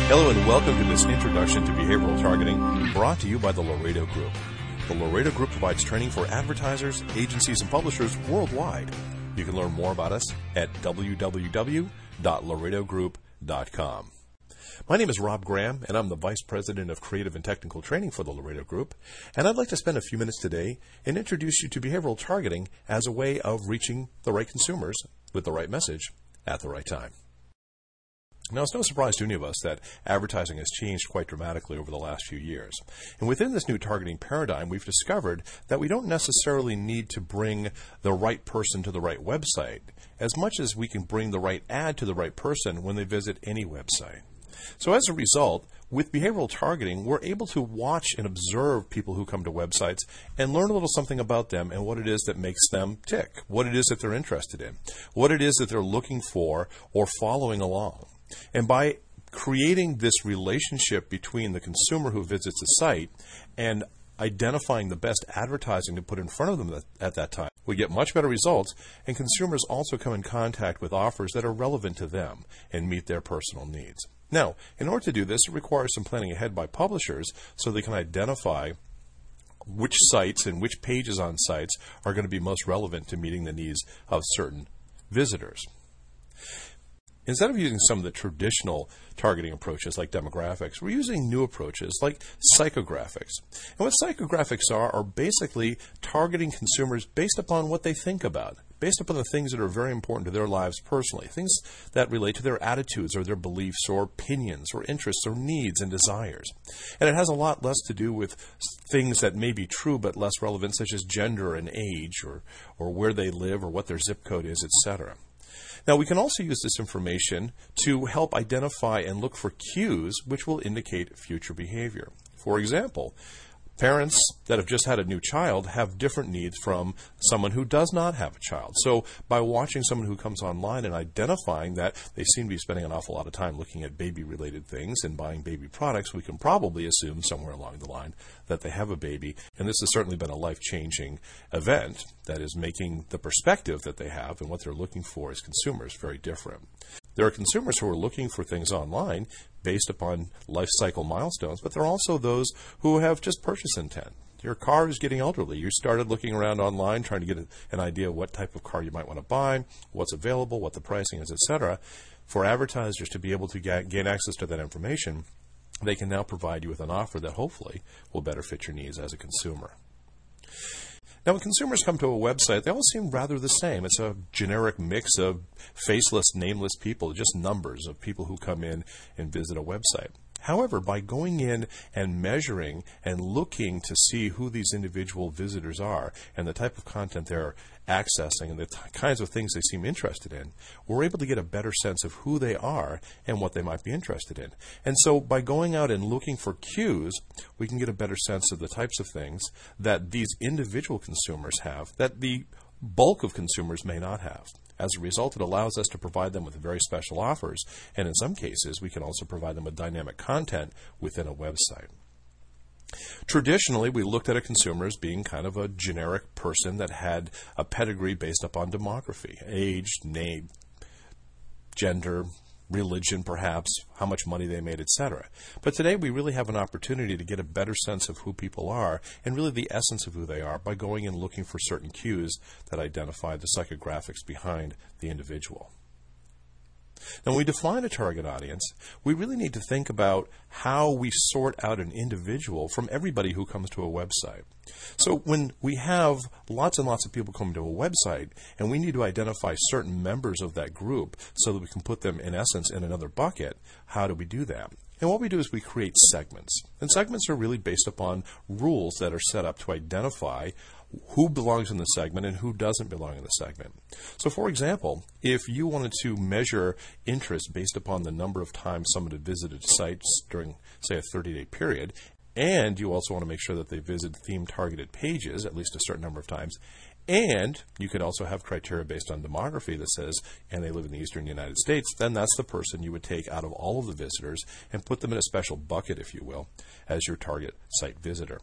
Hello and welcome to this introduction to behavioral targeting brought to you by the Laredo Group. The Laredo Group provides training for advertisers, agencies, and publishers worldwide. You can learn more about us at www.laredogroup.com. My name is Rob Graham, and I'm the Vice President of Creative and Technical Training for the Laredo Group, and I'd like to spend a few minutes today and introduce you to behavioral targeting as a way of reaching the right consumers with the right message at the right time. Now, it's no surprise to any of us that advertising has changed quite dramatically over the last few years. And within this new targeting paradigm, we've discovered that we don't necessarily need to bring the right person to the right website as much as we can bring the right ad to the right person when they visit any website. So as a result, with behavioral targeting, we're able to watch and observe people who come to websites and learn a little something about them and what it is that makes them tick, what it is that they're interested in, what it is that they're looking for or following along. And by creating this relationship between the consumer who visits the site and identifying the best advertising to put in front of them at that time, we get much better results, and consumers also come in contact with offers that are relevant to them and meet their personal needs. Now, in order to do this, it requires some planning ahead by publishers so they can identify which sites and which pages on sites are going to be most relevant to meeting the needs of certain visitors. Instead of using some of the traditional targeting approaches like demographics, we're using new approaches like psychographics. And what psychographics are basically targeting consumers based upon what they think about, based upon the things that are very important to their lives personally, things that relate to their attitudes or their beliefs or opinions or interests or needs and desires. And it has a lot less to do with things that may be true but less relevant, such as gender and age or where they live or what their zip code is, etc. Now, we can also use this information to help identify and look for cues which will indicate future behavior. For example, parents that have just had a new child have different needs from someone who does not have a child. So by watching someone who comes online and identifying that they seem to be spending an awful lot of time looking at baby-related things and buying baby products, we can probably assume somewhere along the line that they have a baby. And this has certainly been a life-changing event that is making the perspective that they have and what they're looking for as consumers very different. There are consumers who are looking for things online based upon life cycle milestones, but there are also those who have just purchase intent. Your car is getting elderly. You started looking around online trying to get an idea of what type of car you might want to buy, what's available, what the pricing is, etc. For advertisers to be able to gain access to that information, they can now provide you with an offer that hopefully will better fit your needs as a consumer. Now, when consumers come to a website, they all seem rather the same. It's a generic mix of faceless, nameless people, just numbers of people who come in and visit a website. However, by going in and measuring and looking to see who these individual visitors are and the type of content they're accessing and the kinds of things they seem interested in, we're able to get a better sense of who they are and what they might be interested in. And so by going out and looking for cues, we can get a better sense of the types of things that these individual consumers have that the bulk of consumers may not have. As a result, it allows us to provide them with very special offers, and in some cases, we can also provide them with dynamic content within a website. Traditionally, we looked at a consumer as being kind of a generic person that had a pedigree based upon demography, age, name, gender, religion perhaps, how much money they made, etc. But today we really have an opportunity to get a better sense of who people are and really the essence of who they are by going and looking for certain cues that identify the psychographics behind the individual. Now, when we define a target audience, we really need to think about how we sort out an individual from everybody who comes to a website. So when we have lots and lots of people coming to a website and we need to identify certain members of that group so that we can put them, in essence, in another bucket, how do we do that? And what we do is we create segments. And segments are really based upon rules that are set up to identify who belongs in the segment and who doesn't belong in the segment. So, for example, if you wanted to measure interest based upon the number of times someone had visited sites during, say, a 30-day period, and you also want to make sure that they visit theme-targeted pages at least a certain number of times, and you could also have criteria based on demography that says, and they live in the eastern United States, then that's the person you would take out of all of the visitors and put them in a special bucket, if you will, as your target site visitor.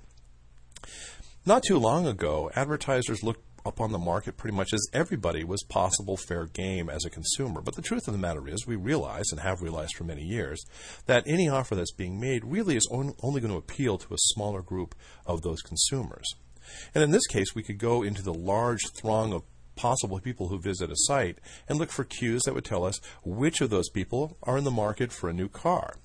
Not too long ago, advertisers looked up on the market pretty much as everybody was possible fair game as a consumer. But the truth of the matter is, we realize, and have realized for many years, that any offer that's being made really is only going to appeal to a smaller group of those consumers. And in this case, we could go into the large throng of possible people who visit a site and look for cues that would tell us which of those people are in the market for a new car.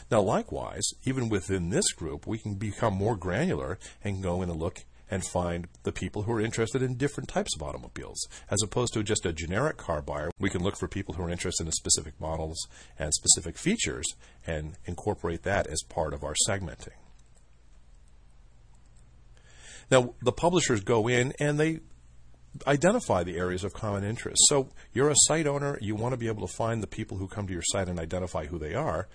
Now, likewise, even within this group, we can become more granular and go in and look and find the people who are interested in different types of automobiles. As opposed to just a generic car buyer, we can look for people who are interested in specific models and specific features and incorporate that as part of our segmenting. Now, the publishers go in and they identify the areas of common interest. So you're a site owner, you want to be able to find the people who come to your site and identify who they are.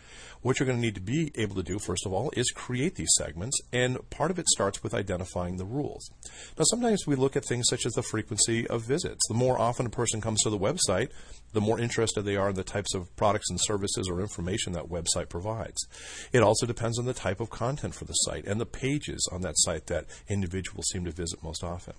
What you're going to need to be able to do, first of all, is create these segments, and part of it starts with identifying the rules. Now, sometimes we look at things such as the frequency of visits. The more often a person comes to the website, the more interested they are in the types of products and services or information that website provides. It also depends on the type of content for the site and the pages on that site that individuals seem to visit most often.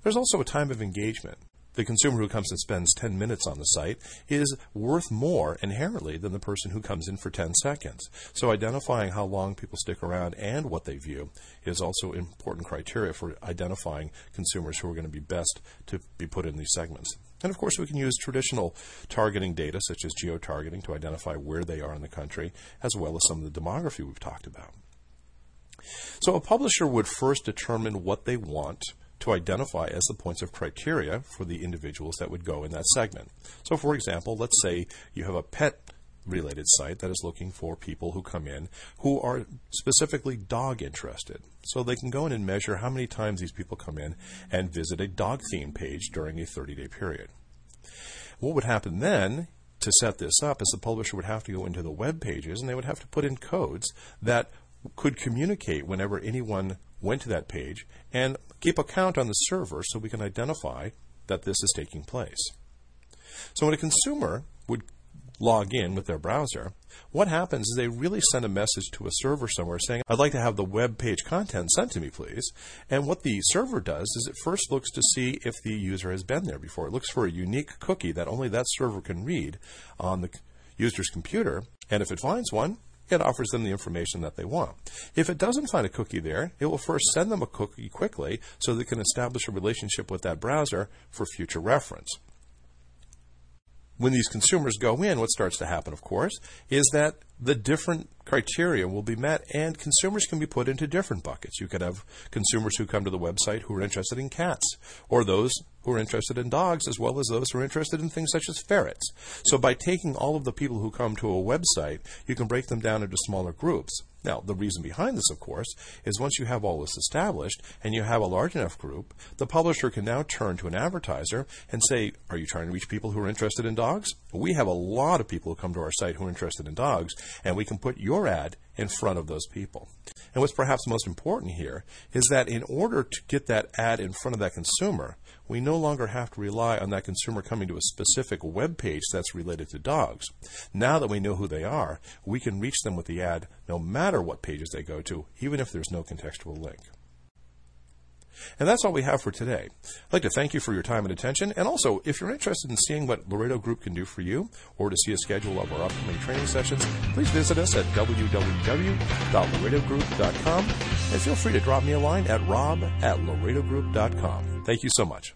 There's also a time of engagement. The consumer who comes and spends 10 minutes on the site is worth more inherently than the person who comes in for 10 seconds. So identifying how long people stick around and what they view is also an important criteria for identifying consumers who are going to be best to be put in these segments. And of course, we can use traditional targeting data such as geo-targeting to identify where they are in the country, as well as some of the demography we've talked about. So a publisher would first determine what they want to identify as the points of criteria for the individuals that would go in that segment. So for example, let's say you have a pet-related site that is looking for people who come in who are specifically dog interested. So they can go in and measure how many times these people come in and visit a dog theme page during a 30-day period. What would happen then to set this up is the publisher would have to go into the web pages and they would have to put in codes that could communicate whenever anyone went to that page and keep a count on the server so we can identify that this is taking place. So when a consumer would log in with their browser, what happens is they really send a message to a server somewhere saying, I'd like to have the web page content sent to me, please. And what the server does is it first looks to see if the user has been there before. It looks for a unique cookie that only that server can read on the user's computer. And if it finds one, it offers them the information that they want. If it doesn't find a cookie there, it will first send them a cookie quickly so they can establish a relationship with that browser for future reference. When these consumers go in, what starts to happen, of course, is that the different criteria will be met and consumers can be put into different buckets. You could have consumers who come to the website who are interested in cats, or those who are interested in dogs, as well as those who are interested in things such as ferrets. So by taking all of the people who come to a website, you can break them down into smaller groups. Now, the reason behind this, of course, is once you have all this established and you have a large enough group, the publisher can now turn to an advertiser and say, are you trying to reach people who are interested in dogs? We have a lot of people who come to our site who are interested in dogs, and we can put your ad in front of those people. And what's perhaps most important here is that in order to get that ad in front of that consumer, we no longer have to rely on that consumer coming to a specific web page that's related to dogs. Now that we know who they are, we can reach them with the ad no matter what pages they go to, even if there's no contextual link. And that's all we have for today. I'd like to thank you for your time and attention. And also, if you're interested in seeing what Laredo Group can do for you, or to see a schedule of our upcoming training sessions, please visit us at www.laredogroup.com. And feel free to drop me a line at rob@laredogroup.com. Thank you so much.